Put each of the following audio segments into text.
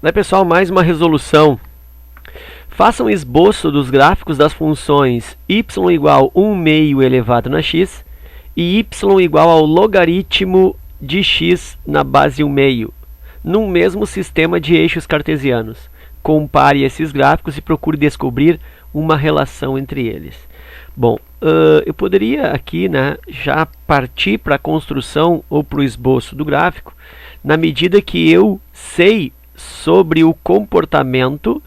Né, pessoal, mais uma resolução. Faça um esboço dos gráficos das funções y igual 1 meio elevado na x e y igual ao logaritmo de x na base 1 meio, num mesmo sistema de eixos cartesianos. Compare esses gráficos e procure descobrir uma relação entre eles. Bom, eu poderia aqui, né, já partir para a construção ou para o esboço do gráfico, na medida que eu sei sobre o comportamento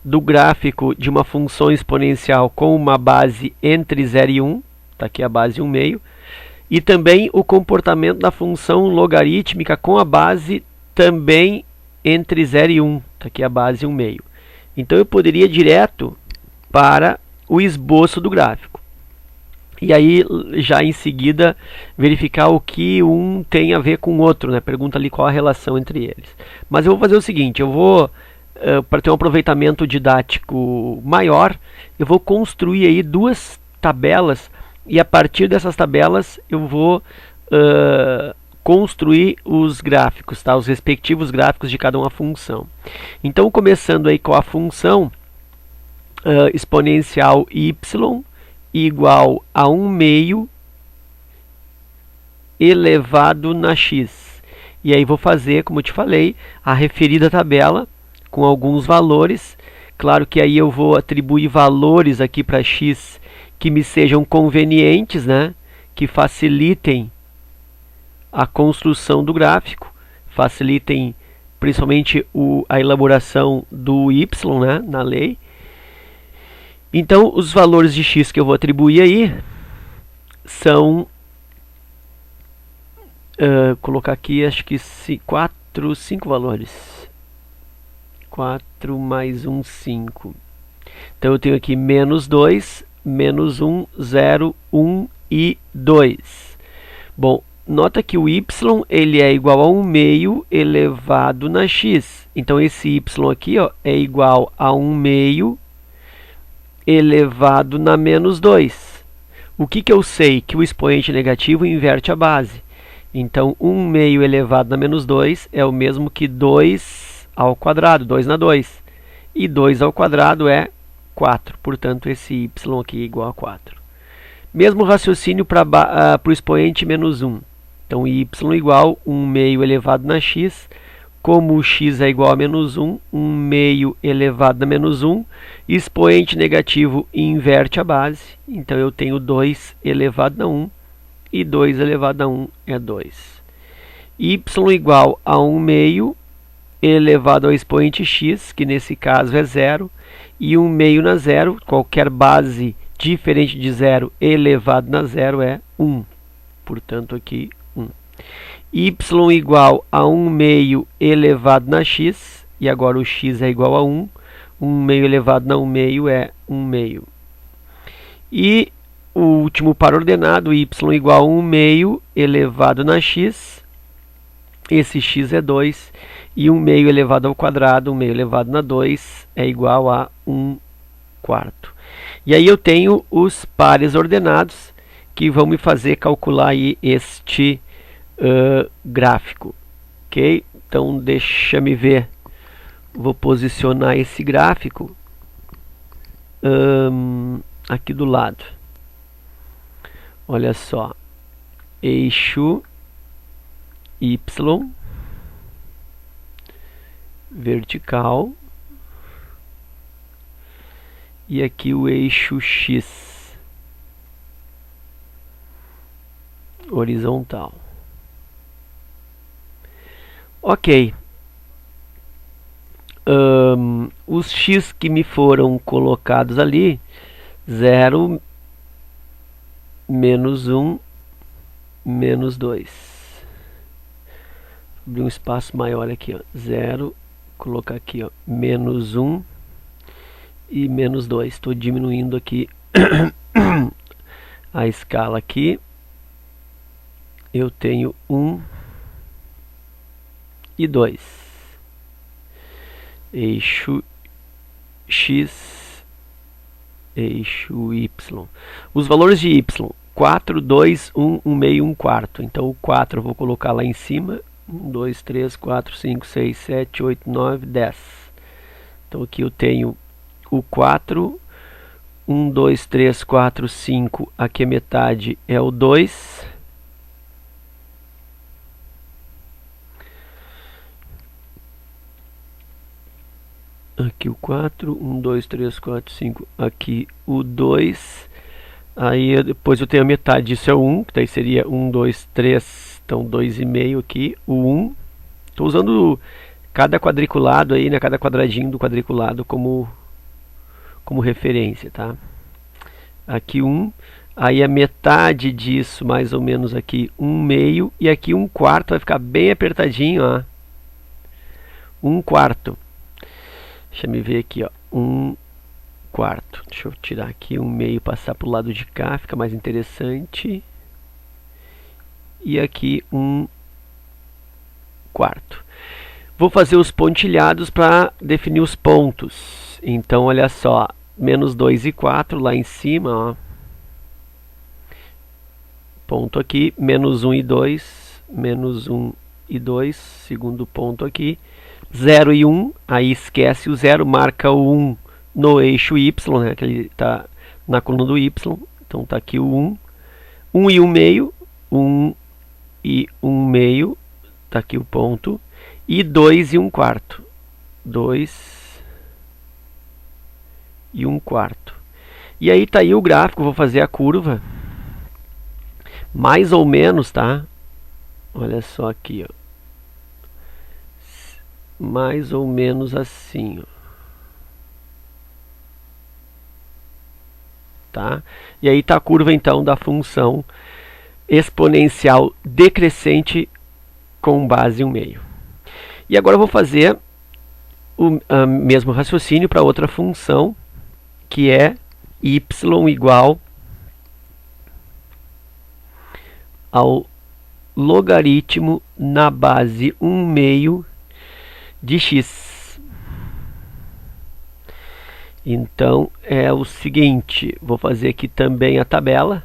do gráfico de uma função exponencial com uma base entre 0 e 1, está aqui a base 1 meio, e também o comportamento da função logarítmica com a base também entre 0 e 1, está aqui a base 1 meio. Então eu poderia ir direto para o esboço do gráfico. E aí, já em seguida, verificar o que um tem a ver com o outro, né? Pergunta ali qual a relação entre eles. Mas eu vou fazer o seguinte, eu vou, para ter um aproveitamento didático maior, eu vou construir aí duas tabelas, e a partir dessas tabelas eu vou construir os gráficos, tá? Os respectivos gráficos de cada uma função. Então, começando aí com a função exponencial y igual a 1 meio elevado na x. E aí vou fazer, como eu te falei, a referida tabela com alguns valores. Claro que aí eu vou atribuir valores aqui para x que me sejam convenientes, né? Que facilitem a construção do gráfico, facilitem principalmente a elaboração do y, né, na lei. Então, os valores de x que eu vou atribuir aí são, colocar aqui, acho que 5 valores. 4 mais 1, 5. Então, eu tenho aqui menos 2, menos 1, 0, 1 e 2. Bom, nota que o y ele é igual a 1 meio elevado na x. Então, esse y aqui, ó, é igual a 1 meio elevado na menos 2. O que eu sei? Que o expoente negativo inverte a base. Então, 1 meio elevado na menos 2 é o mesmo que 2 ao quadrado, 2 na 2. E 2 ao quadrado é 4. Portanto, esse y aqui é igual a 4. Mesmo raciocínio para o expoente menos 1. Então, y igual 1 meio elevado na x. Como o x é igual a menos 1, 1 meio elevado a menos 1, expoente negativo inverte a base, então eu tenho 2 elevado a 1, e 2 elevado a 1 é 2. Y igual a 1 meio elevado ao expoente x, que nesse caso é 0, e 1 meio na 0, qualquer base diferente de 0 elevado na 0 é 1, portanto aqui 1. Y igual a 1 meio elevado na x, e agora o x é igual a 1, 1 meio elevado na 1 meio é 1 meio. E o último par ordenado, y igual a 1 meio elevado na x, esse x é 2, e 1 meio elevado ao quadrado, 1 meio elevado na 2, é igual a 1 quarto. E aí eu tenho os pares ordenados, que vão me fazer calcular aí este gráfico, ok? Então deixa-me ver, vou posicionar esse gráfico aqui do lado. Olha só, eixo y vertical e aqui o eixo x horizontal. Ok, os x que me foram colocados ali, 0, menos 1, menos 2. Vou abrir um espaço maior aqui, ó. 0, colocar aqui, ó, menos 1 e menos 2. Estou diminuindo aqui a escala aqui. Eu tenho 1 e 2. Eixo x, eixo y. Os valores de y, 4, 2, 1, 1 meio, 1 quarto. Então o 4 eu vou colocar lá em cima, 1, 2, 3, 4, 5, 6, 7, 8, 9, 10. Então aqui eu tenho o 4, 1, 2, 3, 4, 5, aqui a metade é o 2. Aqui o 4, 1, 2, 3, 4, 5, aqui o 2. Aí depois eu tenho a metade disso é o 1, que daí seria 1, 2, 3, então 2,5 aqui, o 1. Estou usando cada quadriculado aí, né, cada quadradinho do quadriculado como referência, tá? Aqui 1, aí a metade disso, mais ou menos aqui, 1/2, e aqui 1/4, vai ficar bem apertadinho, ó. 1/4. Deixa eu ver aqui, ó, 1/4. Deixa eu tirar aqui 1/2 e passar para o lado de cá, fica mais interessante. E aqui 1/4. Vou fazer os pontilhados para definir os pontos. Então, olha só, menos 2 e 4 lá em cima, ó. Ponto aqui, menos 1 e 2, menos 1 e 2, segundo ponto aqui. 0 e 1, aí esquece o 0, marca o 1 no eixo Y, né, que ele está na coluna do Y. Então está aqui o 1. 1 e 1/2, 1 e 1/2, está aqui o ponto. E 2 e 1/4, 2 e 1/4. E aí está aí o gráfico, vou fazer a curva. Mais ou menos, tá? Olha só aqui, ó. Mais ou menos assim, ó. Tá? E aí está a curva então da função exponencial decrescente com base 1/2. E agora eu vou fazer o mesmo raciocínio para outra função, que é y igual ao logaritmo na base 1/2 de x. Então é o seguinte, vou fazer aqui também a tabela.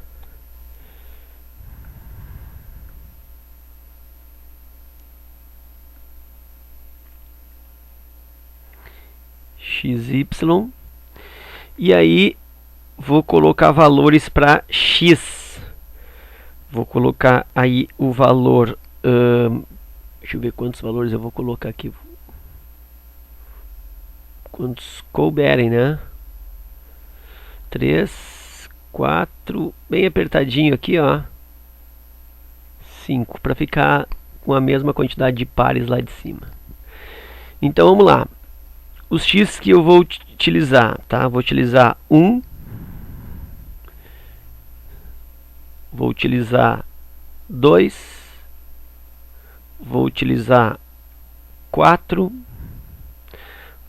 XY. E aí vou colocar valores para x. Vou colocar aí o valor, deixa eu ver quantos valores eu vou colocar aqui. Quantos couberem, né? 3, 4, bem apertadinho aqui, ó. 5, para ficar com a mesma quantidade de pares lá de cima. Então vamos lá. Os x que eu vou utilizar, tá? Vou utilizar 1, vou utilizar 2, vou utilizar 4,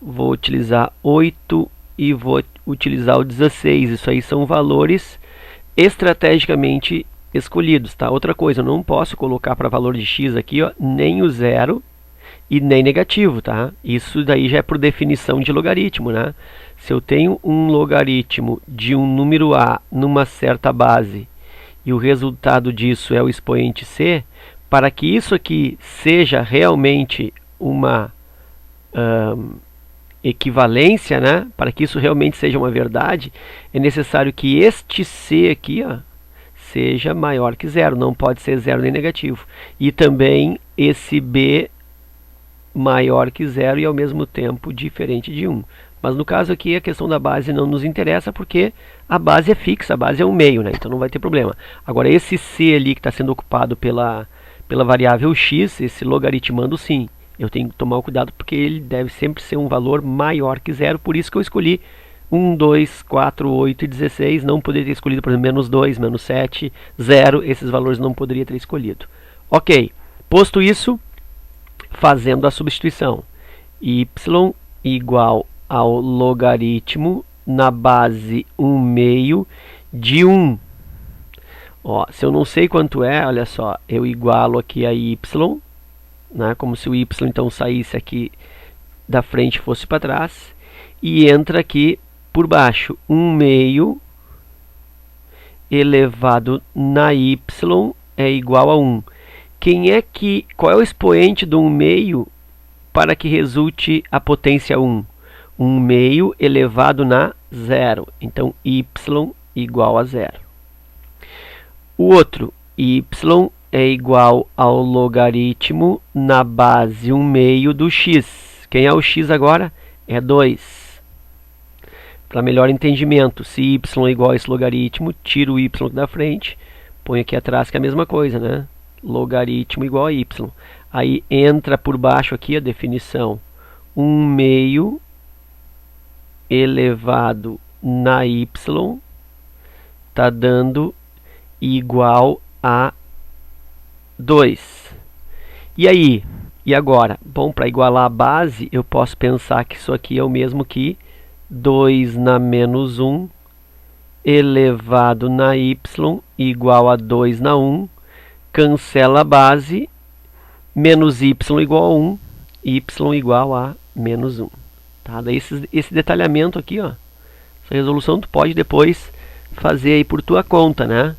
vou utilizar 8 e vou utilizar o 16. Isso aí são valores estrategicamente escolhidos, tá? Outra coisa, eu não posso colocar para valor de x aqui, ó, nem o 0 e nem negativo, tá? Isso daí já é por definição de logaritmo, né? Se eu tenho um logaritmo de um número a numa certa base e o resultado disso é o expoente c, para que isso aqui seja realmente uma equivalência, né? Para que isso realmente seja uma verdade, é necessário que este c aqui, ó, seja maior que 0, não pode ser 0 nem negativo. E também esse b maior que 0 e ao mesmo tempo diferente de 1. Mas no caso aqui a questão da base não nos interessa porque a base é fixa, a base é 1/2, né? Então não vai ter problema. Agora esse c ali que está sendo ocupado pela variável x, esse logaritmando, sim, eu tenho que tomar o cuidado porque ele deve sempre ser um valor maior que 0, por isso que eu escolhi 1, 2, 4, 8 e 16, não poderia ter escolhido, por exemplo, menos 2, menos 7, 0, esses valores não poderia ter escolhido. Ok, posto isso, fazendo a substituição, y igual ao logaritmo na base 1/2 de 1. Ó, se eu não sei quanto é, olha só, eu igualo aqui a y, né, como se o y então saísse aqui da frente e fosse para trás, e entra aqui por baixo, 1/2 elevado na y é igual a 1. Qual é o expoente de 1 meio para que resulte a potência 1? 1 meio elevado na 0. Então, y igual a 0. O outro, y é igual ao logaritmo na base 1 meio do x. Quem é o x agora? É 2. Para melhor entendimento, se y é igual a esse logaritmo, tiro o y da frente, põe aqui atrás que é a mesma coisa, né? Logaritmo igual a y. Aí entra por baixo aqui a definição. 1 meio elevado na y está dando igual a 2. E aí? E agora? Bom, para igualar a base, eu posso pensar que isso aqui é o mesmo que 2 na menos 1 elevado na y igual a 2 na 1. Cancela a base, menos y igual a 1, y igual a menos 1. Tá? Daí esse detalhamento aqui, ó, essa resolução tu pode depois fazer aí por tua conta, né?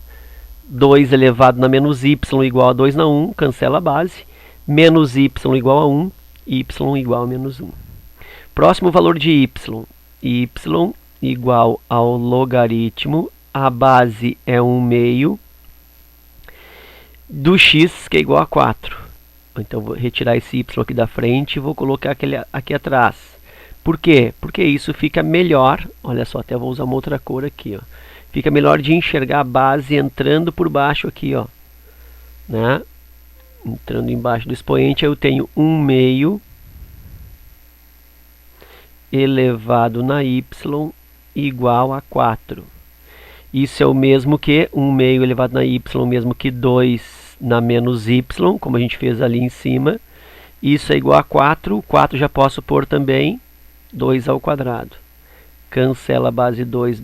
2 elevado na menos y igual a 2 na 1, cancela a base, menos y igual a 1, y igual a menos 1. Próximo valor de y igual ao logaritmo, a base é 1 meio, do x, que é igual a 4. Então, vou retirar esse y aqui da frente e vou colocar aquele aqui atrás. Por quê? Porque isso fica melhor, olha só, até vou usar uma outra cor aqui, ó. Fica melhor de enxergar a base entrando por baixo aqui, ó, né? Entrando embaixo do expoente, eu tenho 1 meio elevado na y igual a 4. Isso é o mesmo que 1 meio elevado na y, o mesmo que 2 na menos y, como a gente fez ali em cima. Isso é igual a 4, o 4 já posso pôr também 2 ao quadrado. Cancela a base 2,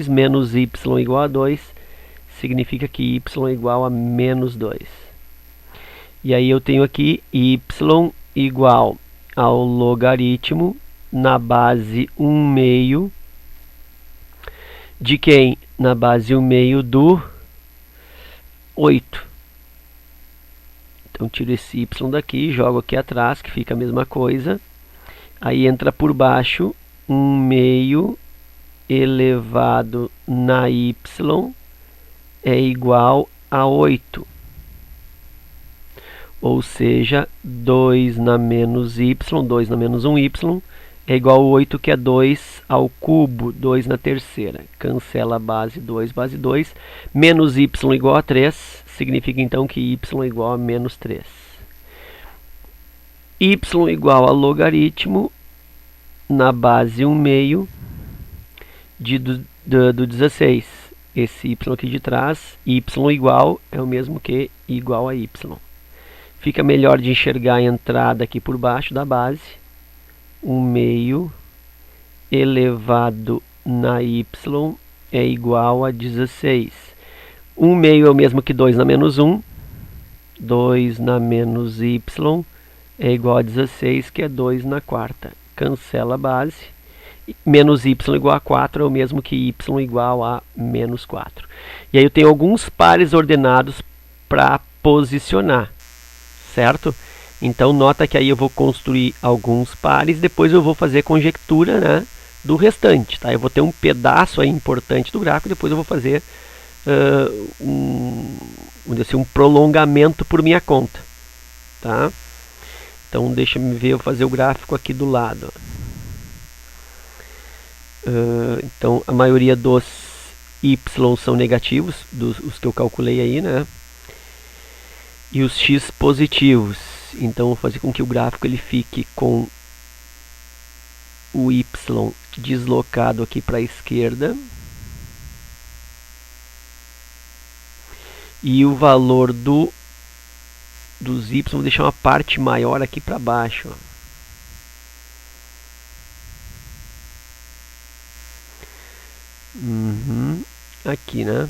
menos y igual a 2, significa que y é igual a menos 2. E aí eu tenho aqui y igual ao logaritmo na base 1 meio de quem? Na base 1 meio do 8. Então tiro esse y daqui, jogo aqui atrás, que fica a mesma coisa. Aí entra por baixo 1 meio elevado na y é igual a 8. Ou seja, 2 na menos y, 2 na menos 1y, é igual a 8, que é 2 ao cubo, 2 na terceira. Cancela a base 2, menos y igual a 3, significa então que y é igual a menos 3. Y igual a logaritmo na base 1 meio do 16. Esse y aqui de trás, y igual é o mesmo que igual a y. Fica melhor de enxergar a entrada aqui por baixo da base. 1 meio elevado na y é igual a 16. 1 meio é o mesmo que 2 na menos 1. 2 na menos y é igual a 16, que é 2 na quarta. Cancela a base. Menos y igual a 4 é o mesmo que y igual a menos 4. E aí eu tenho alguns pares ordenados para posicionar, certo? Então nota que aí eu vou construir alguns pares, depois eu vou fazer conjectura, né, do restante, tá? Eu vou ter um pedaço aí importante do gráfico, depois eu vou fazer um prolongamento por minha conta, tá? Então deixa eu ver, eu vou fazer o gráfico aqui do lado. Então a maioria dos y são negativos, os que eu calculei aí, né? E os x positivos. Então vou fazer com que o gráfico ele fique com o y deslocado aqui para a esquerda e o valor dos y, vou deixar uma parte maior aqui para baixo, ó. Aqui, né?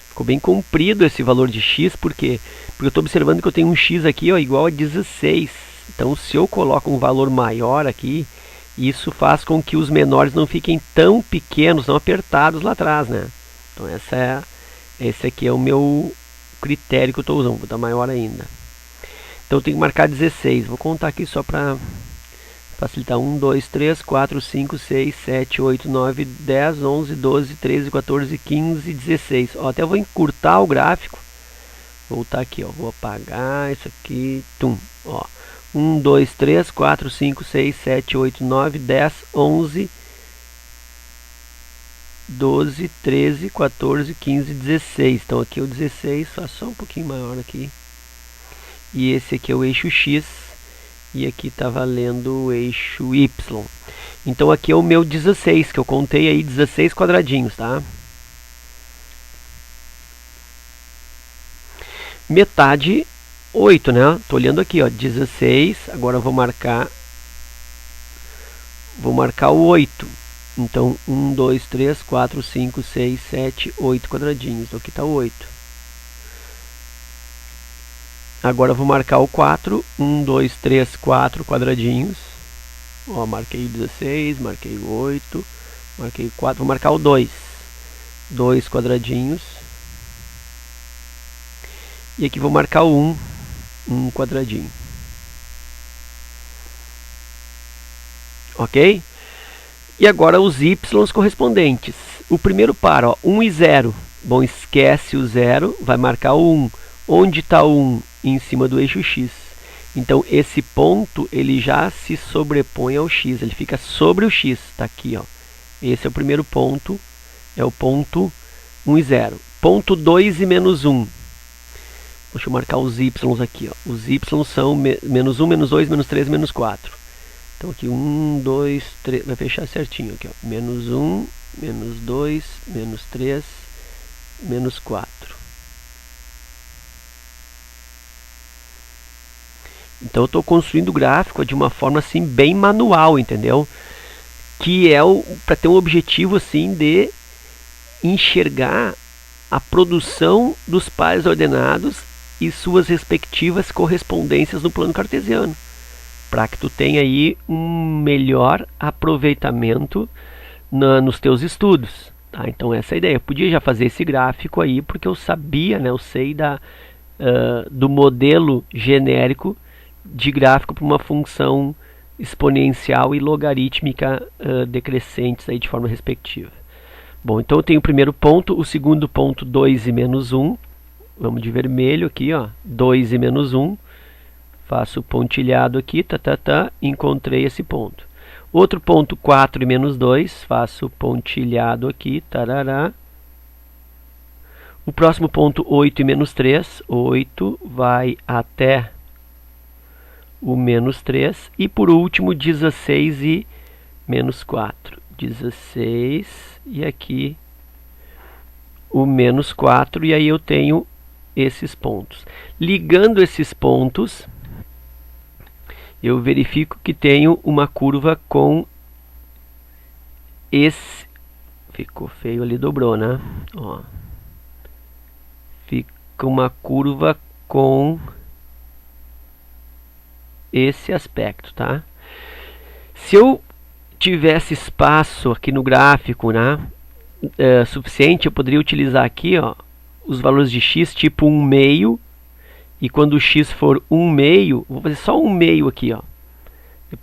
Ficou bem comprido esse valor de x, porque eu estou observando que eu tenho um x aqui, ó, igual a 16. Então, se eu coloco um valor maior aqui, isso faz com que os menores não fiquem tão pequenos, não apertados lá atrás, né? Então, esse aqui é o meu critério que eu estou usando. Vou dar maior ainda. Então eu tenho que marcar 16. Vou contar aqui só para facilitar. 1, 2, 3, 4, 5, 6, 7, 8, 9, 10, 11, 12, 13, 14, 15, 16. Ó, até vou encurtar o gráfico. Voltar aqui, ó. Vou apagar isso aqui. Tum. Ó. 1, 2, 3, 4, 5, 6, 7, 8, 9, 10, 11, 12, 13, 14, 15, 16. Então aqui é o 16, faço só um pouquinho maior aqui. E esse aqui é o eixo X. E aqui está valendo o eixo Y. Então aqui é o meu 16, que eu contei aí 16 quadradinhos, tá? Metade 8, né? Tô olhando aqui, ó, 16. Agora eu vou marcar o 8. Então 1, 2, 3, 4, 5, 6, 7, 8 quadradinhos. Então aqui está o 8. Agora eu vou marcar o 4. 1, 2, 3, 4 quadradinhos. Ó, marquei o 16, marquei o 8, marquei o 4. Vou marcar o 2. 2 quadradinhos. E aqui vou marcar o 1 quadradinho. Ok? E agora os y correspondentes. O primeiro par, ó, 1 e 0. Bom, esquece o 0, vai marcar o 1. Onde está o 1? Em cima do eixo X. Então esse ponto ele já se sobrepõe ao X, ele fica sobre o X. Está aqui, ó. Esse é o primeiro ponto, é o ponto 1 e 0. Ponto 2 e menos 1. Deixa eu marcar os y aqui, ó. Os y são menos 1, menos 2, menos 3, menos 4. Então aqui 1, 2, 3, vai fechar certinho aqui, ó. Menos 1, menos 2, menos 3, menos 4. Então eu estou construindo o gráfico de uma forma assim bem manual, entendeu? Que é para ter um objetivo assim de enxergar a produção dos pares ordenados e suas respectivas correspondências no plano cartesiano, para que tu tenha aí um melhor aproveitamento nos teus estudos, tá? Então essa é a ideia. Eu podia já fazer esse gráfico aí porque eu sabia, né? Eu sei do modelo genérico de gráfico para uma função exponencial e logarítmica decrescentes aí de forma respectiva. Bom, então eu tenho o primeiro ponto, o segundo ponto 2 e menos 1. Vamos de vermelho aqui, ó, 2 e menos 1. Faço o pontilhado aqui, encontrei esse ponto. Outro ponto 4 e menos 2, faço o pontilhado aqui, tarará. O próximo ponto 8 e menos 3, 8 vai até o menos 3. E por último 16 e menos 4. 16 e aqui o menos 4. E aí eu tenho esses pontos. Ligando esses pontos, eu verifico que tenho uma curva com esse... Ficou feio ali, dobrou, né? Ó. Fica uma curva com esse aspecto, tá? Se eu tivesse espaço aqui no gráfico, né, suficiente, eu poderia utilizar aqui, ó, os valores de x tipo 1/2, e quando o x for 1/2, vou fazer só 1/2 aqui, ó. De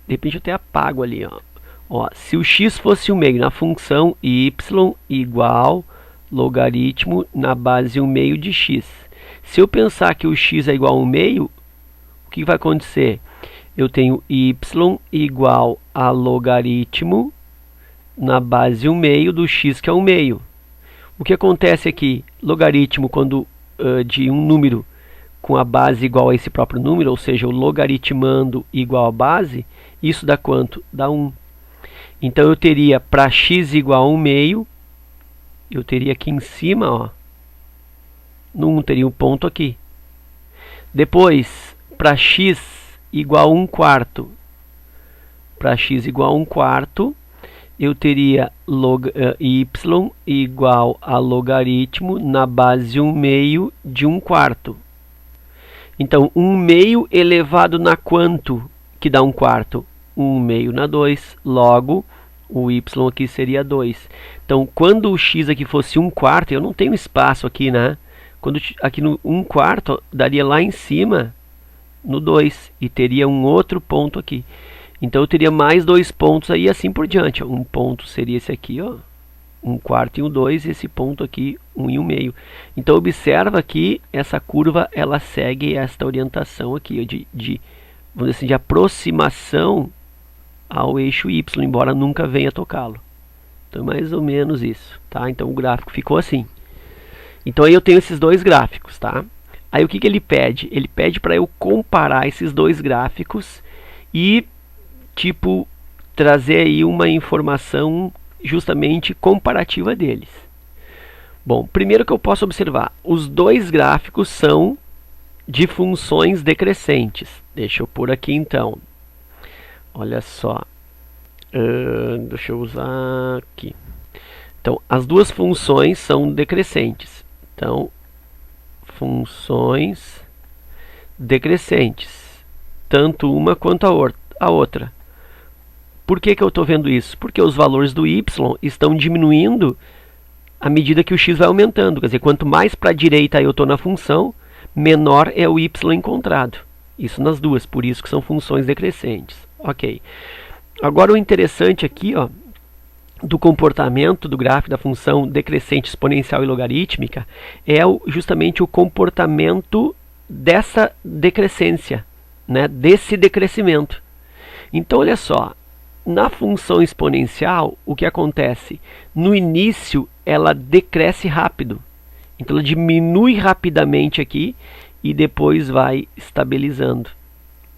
repente eu até apago ali, ó. Ó, se o x fosse 1/2 na função y igual logaritmo na base 1/2 de x. Se eu pensar que o x é igual a 1/2, o que vai acontecer? Eu tenho y igual a logaritmo na base 1/2 do x, que é 1/2. O que acontece aqui? Logaritmo quando de um número com a base igual a esse próprio número, ou seja, o logaritmando igual a base, isso dá quanto? Dá 1. Então eu teria para x igual a 1/2, eu teria aqui em cima, ó, no 1 teria um ponto aqui. Depois, para x igual a 1/4, para x igual a 1/4, eu teria y igual a logaritmo na base 1/2 de 1/4. Então, 1/2 elevado na quanto que dá 1/4? 1/2 na 2, logo o y aqui seria 2. Então, quando o x aqui fosse 1/4, eu não tenho espaço aqui, né? aqui no 1/4 daria lá em cima no 2 e teria um outro ponto aqui. Então eu teria mais 2 pontos aí, assim por diante. Ó. Um ponto seria esse aqui, ó, 1/4 e 1/2, e esse ponto aqui 1 e 1/2. Então observa que essa curva ela segue esta orientação aqui, ó, vamos dizer assim, de aproximação ao eixo Y, embora nunca venha tocá-lo. Então é mais ou menos isso, tá? Então o gráfico ficou assim. Então aí eu tenho esses dois gráficos, tá? Aí o que ele pede? Ele pede para eu comparar esses dois gráficos e, tipo, trazer aí uma informação justamente comparativa deles. Bom, primeiro que eu posso observar, os dois gráficos são de funções decrescentes. Deixa eu pôr aqui então. Olha só. Deixa eu usar aqui. Então, as duas funções são decrescentes. Então, funções decrescentes. Tanto uma quanto a outra. Por que eu estou vendo isso? Porque os valores do y estão diminuindo à medida que o x vai aumentando. Quer dizer, quanto mais para a direita eu estou na função, menor é o y encontrado. Isso nas duas, por isso que são funções decrescentes. Ok. Agora o interessante aqui, ó, do comportamento do gráfico da função decrescente, exponencial e logarítmica é justamente o comportamento dessa decrescência, né, desse decrescimento. Então, olha só, na função exponencial, o que acontece? No início, ela decresce rápido. Então, ela diminui rapidamente aqui e depois vai estabilizando,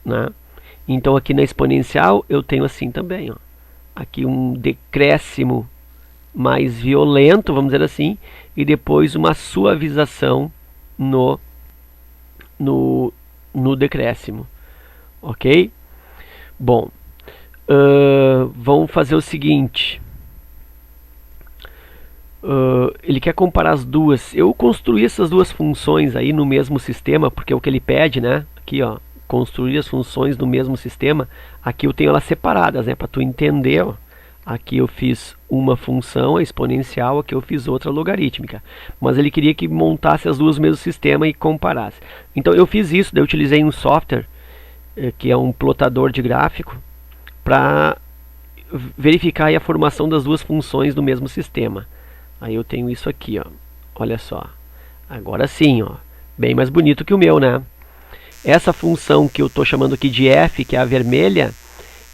né? Então, aqui na exponencial, eu tenho assim também, ó. Aqui um decréscimo mais violento, vamos dizer assim, e depois uma suavização no decréscimo, ok? Bom, vamos fazer o seguinte. Ele quer comparar as duas. Eu construí essas duas funções aí no mesmo sistema, porque é o que ele pede, né? Aqui, ó, construir as funções no mesmo sistema. Aqui eu tenho elas separadas, né? Para tu entender, ó. Aqui eu fiz uma função, a exponencial, aqui eu fiz outra logarítmica. Mas ele queria que montasse as duas no mesmo sistema e comparasse. Então eu fiz isso, daí eu utilizei um software, que é um plotador de gráfico, para verificar aí a formação das duas funções do mesmo sistema. Aí eu tenho isso aqui, ó. Olha só. Agora sim, ó. Bem mais bonito que o meu, né? Essa função que eu estou chamando aqui de f, que é a vermelha,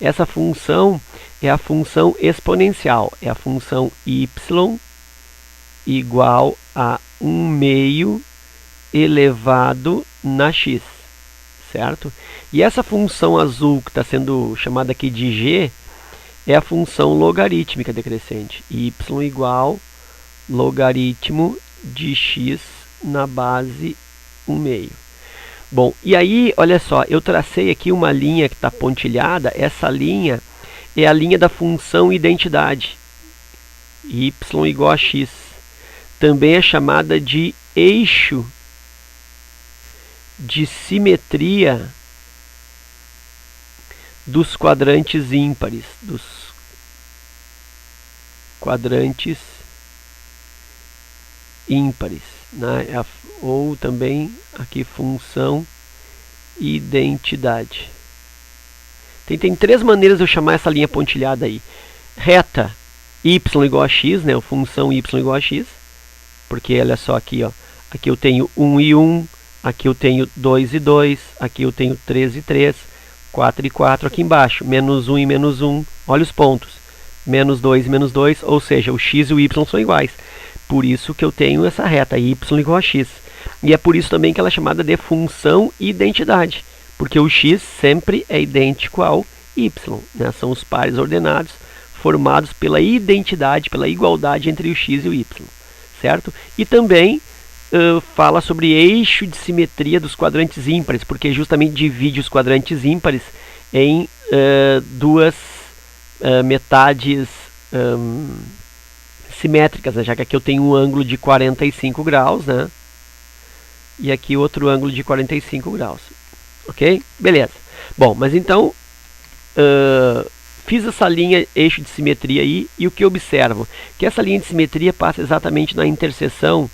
essa função é a função exponencial. É a função y igual a 1/2 elevado na x. Certo? E essa função azul, que está sendo chamada aqui de g, é a função logarítmica decrescente. Y igual logaritmo de x na base 1/2. Bom, e aí, olha só, eu tracei aqui uma linha que está pontilhada. Essa linha é a linha da função identidade. Y igual a x. Também é chamada de eixo de simetria dos quadrantes ímpares. Dos quadrantes ímpares, né? Ou também aqui função identidade. Tem três maneiras de eu chamar essa linha pontilhada aí. Reta y igual a x, né? Função y igual a x, porque olha só aqui, ó, aqui eu tenho 1 e 1, aqui eu tenho 2 e 2, aqui eu tenho 3 e 3, 4 e 4, aqui embaixo, menos 1 e menos 1, olha os pontos, menos 2 e menos 2, ou seja, o x e o y são iguais. Por isso que eu tenho essa reta, y igual a x. E é por isso também que ela é chamada de função identidade, porque o x sempre é idêntico ao y, né? São os pares ordenados formados pela identidade, pela igualdade entre o x e o y, certo? E também fala sobre eixo de simetria dos quadrantes ímpares, porque justamente divide os quadrantes ímpares em duas metades simétricas, né? Já que aqui eu tenho um ângulo de 45 graus, né? E aqui outro ângulo de 45 graus. Ok? Beleza. Bom, mas então fiz essa linha eixo de simetria aí, e o que eu observo? Que essa linha de simetria passa exatamente na interseção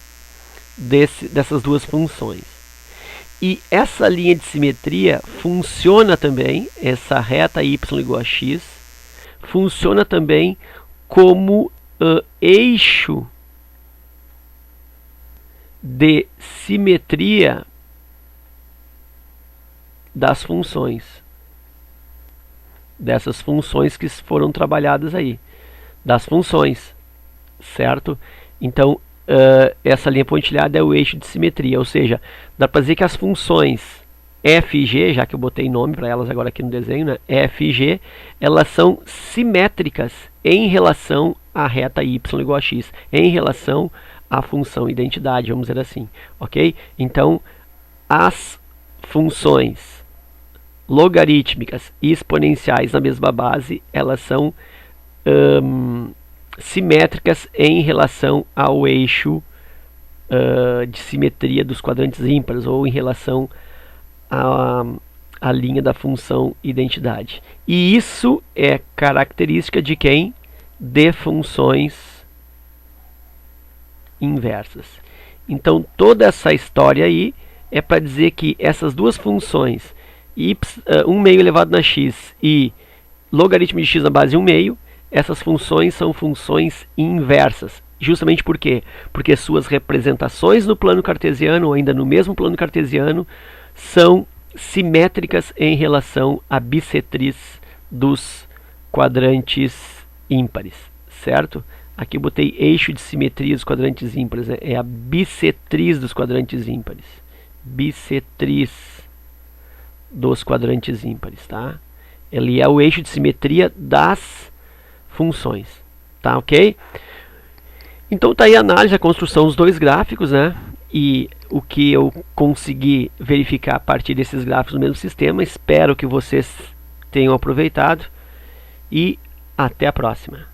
dessas duas funções. E essa linha de simetria funciona também, essa reta y igual a x, funciona também como eixo de simetria das funções, dessas funções que foram trabalhadas aí, das funções, certo? Então, essa linha pontilhada é o eixo de simetria, ou seja, dá para dizer que as funções f e g, já que eu botei nome para elas agora aqui no desenho, né? F e g, elas são simétricas em relação à reta y igual a x, em relação à função identidade, vamos dizer assim, ok? Então, as funções logarítmicas e exponenciais na mesma base, elas são simétricas em relação ao eixo de simetria dos quadrantes ímpares, ou em relação à linha da função identidade. E isso é característica de quem? De funções inversas. Então, toda essa história aí é para dizer que essas duas funções, 1 meio elevado na x e logaritmo de x na base 1 meio, essas funções são funções inversas. Justamente por quê? Porque suas representações no plano cartesiano, ou ainda no mesmo plano cartesiano, são simétricas em relação à bissetriz dos quadrantes ímpares, certo? Aqui eu botei eixo de simetria dos quadrantes ímpares, né? É a bissetriz dos quadrantes ímpares. Bissetriz dos quadrantes ímpares, tá? Ele é o eixo de simetria das funções, tá, ok? Então tá aí a análise, a construção dos dois gráficos, né? E o que eu consegui verificar a partir desses gráficos do mesmo sistema. Espero que vocês tenham aproveitado e até a próxima.